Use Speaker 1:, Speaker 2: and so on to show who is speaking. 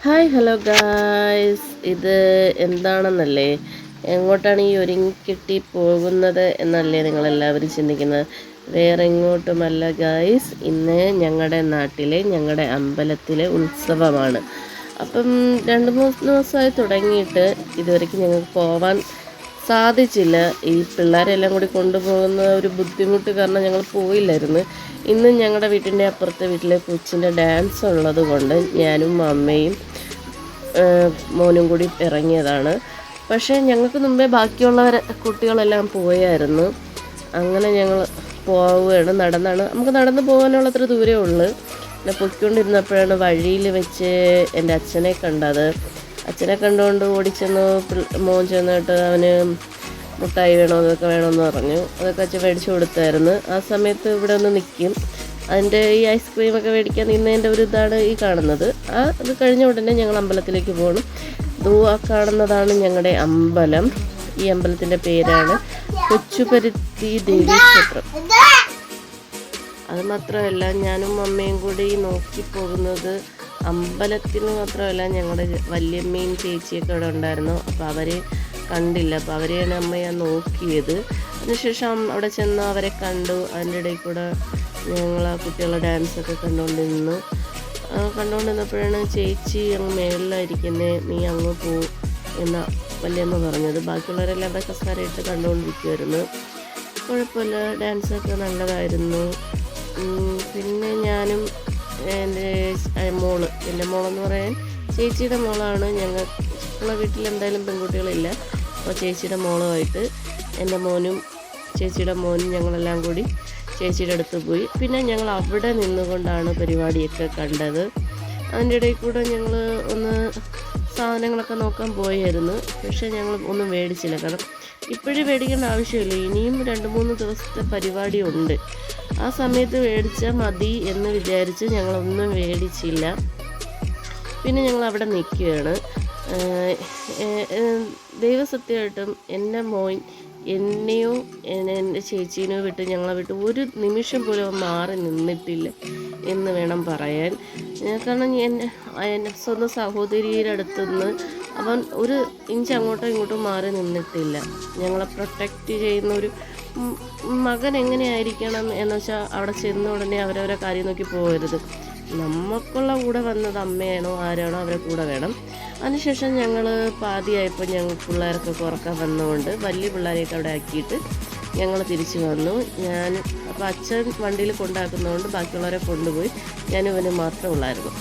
Speaker 1: Hi hello guys, ഇത് എന്താണെന്നല്ലേ, എങ്ങോട്ടാണ് ഈ ഒരുങ്ങിക്കെട്ടി പോകുന്നത് എന്നല്ലേ നിങ്ങളെല്ലാവരും ചിന്തിക്കുന്നത്. വേറെ എങ്ങോട്ടുമല്ല ഗായ്സ്, ഇന്ന് ഞങ്ങളുടെ നാട്ടിലെ ഞങ്ങളുടെ അമ്പലത്തിലെ ഉത്സവമാണ്. അപ്പം 2-3 ദിവസമായി തുടങ്ങിയിട്ട് ഇതുവരെയ്ക്കും ഞങ്ങൾക്ക് പോവാൻ സാധിച്ചില്ല. ഈ പിള്ളേരെല്ലാം കൂടി കൊണ്ടുപോകുന്ന ഒരു ബുദ്ധിമുട്ട് കാരണം ഞങ്ങൾ പോയില്ലായിരുന്നു. ഇന്ന് ഞങ്ങളുടെ വീട്ടിൻ്റെ അപ്പുറത്തെ വീട്ടിലെ കൊച്ചിൻ്റെ ഡാൻസ് ഉള്ളത് കൊണ്ട് ഞാനും അമ്മയും മോനും കൂടി ഇറങ്ങിയതാണ്. പക്ഷേ ഞങ്ങൾക്ക് മുമ്പേ ബാക്കിയുള്ളവർ കുട്ടികളെല്ലാം പോയായിരുന്നു. അങ്ങനെ ഞങ്ങൾ പോവുകയാണ്. നമുക്ക് നടന്ന് പോകാനുള്ളത്ര ദൂരമേ ഉള്ളൂ. പിന്നെ പൊയ്ക്കൊണ്ടിരുന്നപ്പോഴാണ് വഴിയിൽ വെച്ച് എൻ്റെ അച്ഛനെ കണ്ടത്. അച്ഛനെ കണ്ടുകൊണ്ട് ഓടിച്ചെന്ന് മോൻ ചെന്നിട്ട് അവന് മുട്ടായി വേണോ അതൊക്കെ വേണമെന്ന് പറഞ്ഞു. അതൊക്കെ അച്ഛൻ മേടിച്ചു കൊടുത്തായിരുന്നു. ആ സമയത്ത് ഇവിടെ ഒന്ന് നിൽക്കും. അതിൻ്റെ ഈ ഐസ്ക്രീമൊക്കെ മേടിക്കാൻ നിന്നതിൻ്റെ ഒരു ഇതാണ് ഈ കാണുന്നത്. അത് കഴിഞ്ഞ ഉടനെ ഞങ്ങൾ അമ്പലത്തിലേക്ക് പോകണം. ആ കാണുന്നതാണ് ഞങ്ങളുടെ അമ്പലം. ഈ അമ്പലത്തിൻ്റെ പേരാണ് കൊച്ചുപരുത്തി ദേവീ ക്ഷേത്രം. അത് മാത്രമല്ല, ഞാനും അമ്മയും കൂടി നോക്കി പോകുന്നത് അമ്പലത്തിന് മാത്രമല്ല, ഞങ്ങളുടെ വല്യമ്മയും ചേച്ചിയൊക്കെ അവിടെ ഉണ്ടായിരുന്നു. അപ്പോൾ അവരെ കണ്ടില്ല. അപ്പോൾ അവരെയാണ് അമ്മയെ നോക്കിയത്. അതിനുശേഷം അവിടെ ചെന്ന് അവരെ കണ്ടു. അതിൻ്റെ ഇടയിൽ കൂടെ ഞങ്ങൾ ആ കുട്ടികളുടെ ഡാൻസൊക്കെ കണ്ടുകൊണ്ടിരുന്നപ്പോഴാണ് ചേച്ചി അങ്ങ് മേളിലായിരിക്കുന്നത്, നീ അങ്ങ് പോ എന്ന വല്യമ്മ പറഞ്ഞത്. ബാക്കിയുള്ളവരെല്ലാം അവിടെ കസാരയിട്ട് കണ്ടുകൊണ്ടിരിക്കുമായിരുന്നു. കുഴപ്പമില്ല, ഡാൻസൊക്കെ നല്ലതായിരുന്നു. പിന്നെ ഞാനും എൻ്റെ മോളെന്ന് പറയാൻ ചേച്ചിയുടെ മോളാണ്. ഞങ്ങളുടെ വീട്ടിൽ എന്തായാലും പെൺകുട്ടികളില്ല. അപ്പോൾ ചേച്ചിയുടെ മോളുമായിട്ട് എൻ്റെ മോനും ചേച്ചിയുടെ മോനും ഞങ്ങളെല്ലാം കൂടി ചേച്ചിയുടെ അടുത്ത് പോയി. പിന്നെ ഞങ്ങൾ അവിടെ നിന്നുകൊണ്ടാണ് പരിപാടിയൊക്കെ കണ്ടത്. അതിൻ്റെ ഇടയിൽ കൂടെ ഞങ്ങൾ ഒന്ന് സാധനങ്ങളൊക്കെ നോക്കാൻ പോയായിരുന്നു. പക്ഷേ ഞങ്ങൾ ഒന്നും മേടിച്ചില്ല. കാരണം ഇപ്പോഴും മേടിക്കേണ്ട ആവശ്യമില്ല. ഇനിയും 2-3 ദിവസത്തെ പരിപാടി ഉണ്ട്. ആ സമയത്ത് മേടിച്ചാൽ മതി എന്ന് വിചാരിച്ച് ഞങ്ങളൊന്നും മേടിച്ചില്ല. പിന്നെ ഞങ്ങൾ അവിടെ നിൽക്കുകയാണ്. ദൈവസത്യമായിട്ടും എൻ്റെ മോൻ എന്നെയോ എൻ്റെ ചേച്ചീനെയോ വിട്ട് ഞങ്ങളെ വിട്ട് ഒരു നിമിഷം പോലും മാറി നിന്നിട്ടില്ല എന്ന് വേണം പറയാൻ. കാരണം എൻ്റെ സ്വന്തം സഹോദരിയുടെ അടുത്തുനിന്ന് അവൻ ഒരു ഇഞ്ച് അങ്ങോട്ടോ ഇങ്ങോട്ടും മാറി നിന്നിട്ടില്ല. ഞങ്ങളെ പ്രൊട്ടക്റ്റ് ചെയ്യുന്ന ഒരു മകൻ എങ്ങനെയായിരിക്കണം എന്ന് വെച്ചാൽ അവിടെ ചെന്ന ഉടനെ അവരവരെ കാര്യം നോക്കി പോകരുത്. നമുക്കുള്ള കൂടെ വന്നത് അമ്മയാണോ ആരാണോ അവരെ കൂടെ വേണം. അതിനുശേഷം ഞങ്ങൾ പാതിയായപ്പോൾ ഞങ്ങൾ പിള്ളേരൊക്കെ ഉറക്കാൻ വന്നുകൊണ്ട് വലിയ പിള്ളേരെയൊക്കെ അവിടെ ആക്കിയിട്ട് ഞങ്ങൾ തിരിച്ചു വന്നു. അപ്പോൾ അച്ഛൻ വണ്ടിയിൽ കൊണ്ടാക്കുന്നതുകൊണ്ട് ബാക്കിയുള്ളവരെ കൊണ്ടുപോയി. ഞാനും ഇവന് മാത്രമേ ഉള്ളായിരുന്നു.